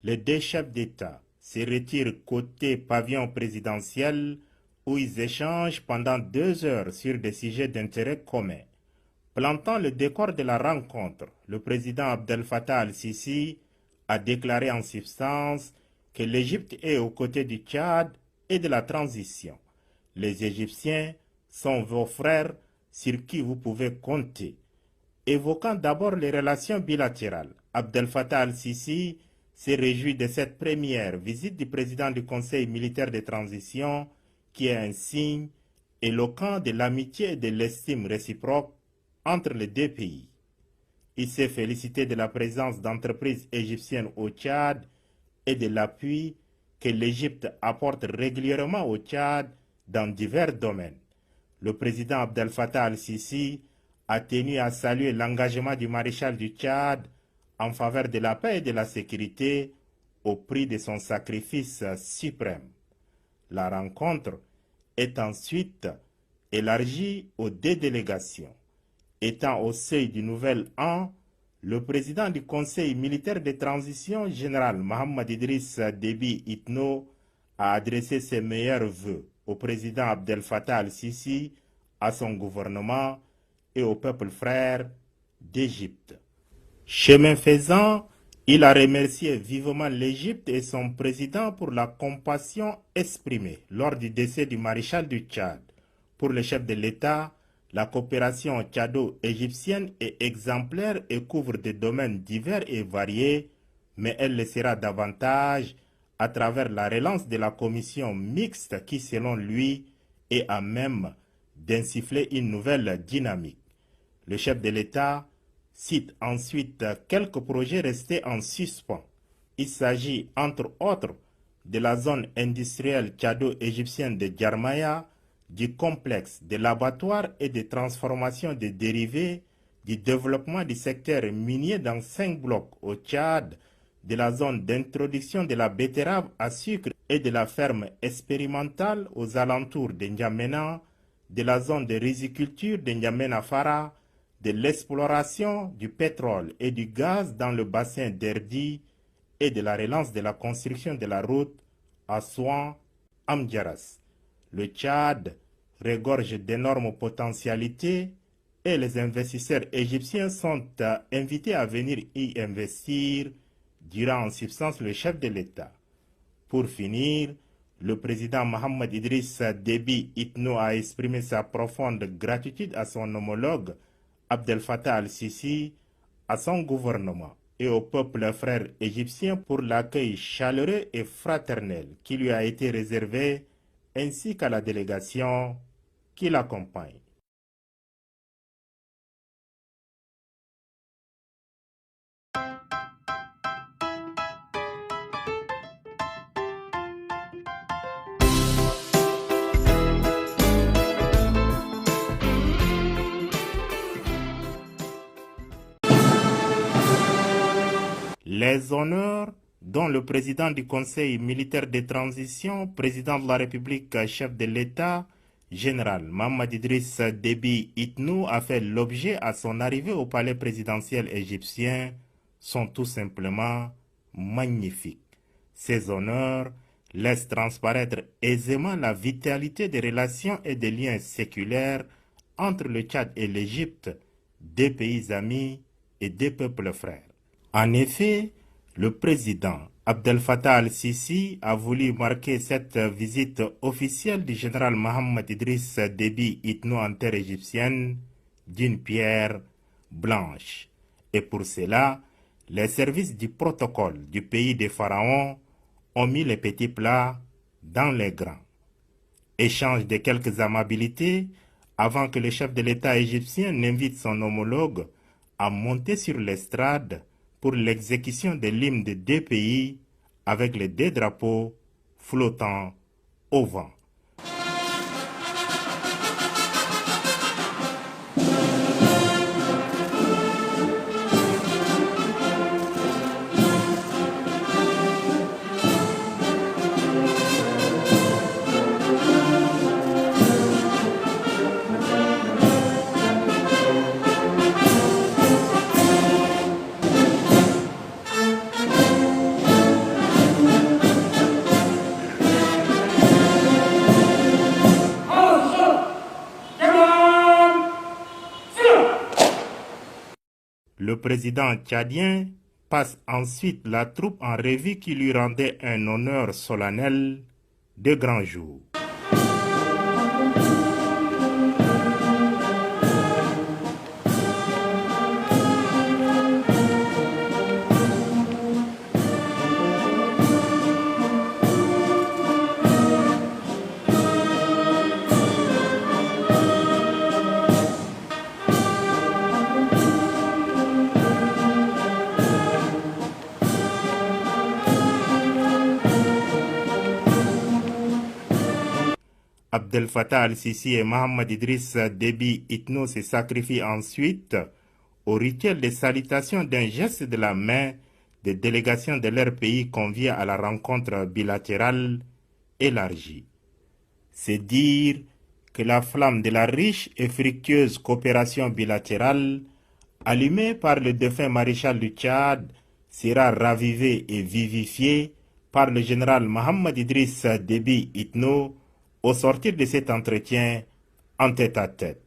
les deux chefs d'État se retirent côté pavillon présidentiel où ils échangent pendant 2 heures sur des sujets d'intérêt commun. Plantant le décor de la rencontre, le président Abdel Fattah al-Sisi a déclaré en substance que l'Égypte est aux côtés du Tchad et de la transition. Les Égyptiens sont vos frères sur qui vous pouvez compter. Évoquant d'abord les relations bilatérales, Abdel Fattah al-Sisi se réjouit de cette première visite du président du Conseil militaire de transition qui est un signe éloquent de l'amitié et de l'estime réciproque entre les deux pays. Il s'est félicité de la présence d'entreprises égyptiennes au Tchad et de l'appui que l'Égypte apporte régulièrement au Tchad dans divers domaines. Le président Abdel Fattah al-Sisi a tenu à saluer l'engagement du maréchal du Tchad en faveur de la paix et de la sécurité au prix de son sacrifice suprême. La rencontre est ensuite élargie aux 2 délégations. Étant au seuil du nouvel an, le président du Conseil militaire de transition, général Mohamed Idriss Déby Itno, a adressé ses meilleurs vœux au président Abdel Fattah al-Sisi, à son gouvernement et au peuple frère d'Égypte. Chemin faisant, il a remercié vivement l'Égypte et son président pour la compassion exprimée lors du décès du maréchal du Tchad. Pour le chef de l'État, la coopération tchado-égyptienne est exemplaire et couvre des domaines divers et variés, mais elle le sera davantage à travers la relance de la commission mixte qui, selon lui, est à même d'insuffler une nouvelle dynamique. Le chef de l'État cite ensuite quelques projets restés en suspens. Il s'agit, entre autres, de la zone industrielle tchado-égyptienne de Djarmaya, du complexe de l'abattoir et de transformation des dérivés, du développement du secteur minier dans 5 blocs au Tchad, de la zone d'introduction de la betterave à sucre et de la ferme expérimentale aux alentours de N'Djamena, de la zone de riziculture de N'Djamena-Fara, de l'exploration du pétrole et du gaz dans le bassin d'Erdi et de la relance de la construction de la route Assouan-Amdjaras. Le Tchad regorge d'énormes potentialités et les investisseurs égyptiens sont invités à venir y investir, dira en substance le chef de l'État. Pour finir, le président Mohamed Idriss Déby Itno a exprimé sa profonde gratitude à son homologue Abdel Fattah al-Sisi, à son gouvernement et au peuple frère égyptien pour l'accueil chaleureux et fraternel qui lui a été réservé, ainsi qu'à la délégation qui l'accompagne. Les honneurs dont le président du Conseil militaire de transition, président de la République, chef de l'État, général Mohamed Idriss Déby Itno a fait l'objet à son arrivée au palais présidentiel égyptien sont tout simplement magnifiques. Ces honneurs laissent transparaître aisément la vitalité des relations et des liens séculaires entre le Tchad et l'Égypte, 2 pays amis et 2 peuples frères. En effet, le président Abdel Fattah al-Sisi a voulu marquer cette visite officielle du général Mohamed Idriss Déby Itno en terre égyptienne d'une pierre blanche. Et pour cela, les services du protocole du pays des pharaons ont mis les petits plats dans les grands. Échange de quelques amabilités avant que le chef de l'État égyptien n'invite son homologue à monter sur l'estrade pour l'exécution de l'hymne des 2 pays avec les 2 drapeaux flottant au vent. le président tchadien passe ensuite la troupe en revue qui lui rendait un honneur solennel de grand jour. Abdel Fattah al-Sisi et Mohamed Idriss Déby Itno se sacrifient ensuite au rituel de salutation d'un geste de la main des délégations de leur pays conviées à la rencontre bilatérale élargie. C'est dire que la flamme de la riche et fructueuse coopération bilatérale, allumée par le défunt maréchal du Tchad, sera ravivée et vivifiée par le général Mohamed Idriss Déby Itno au sortir de cet entretien en tête-à-tête.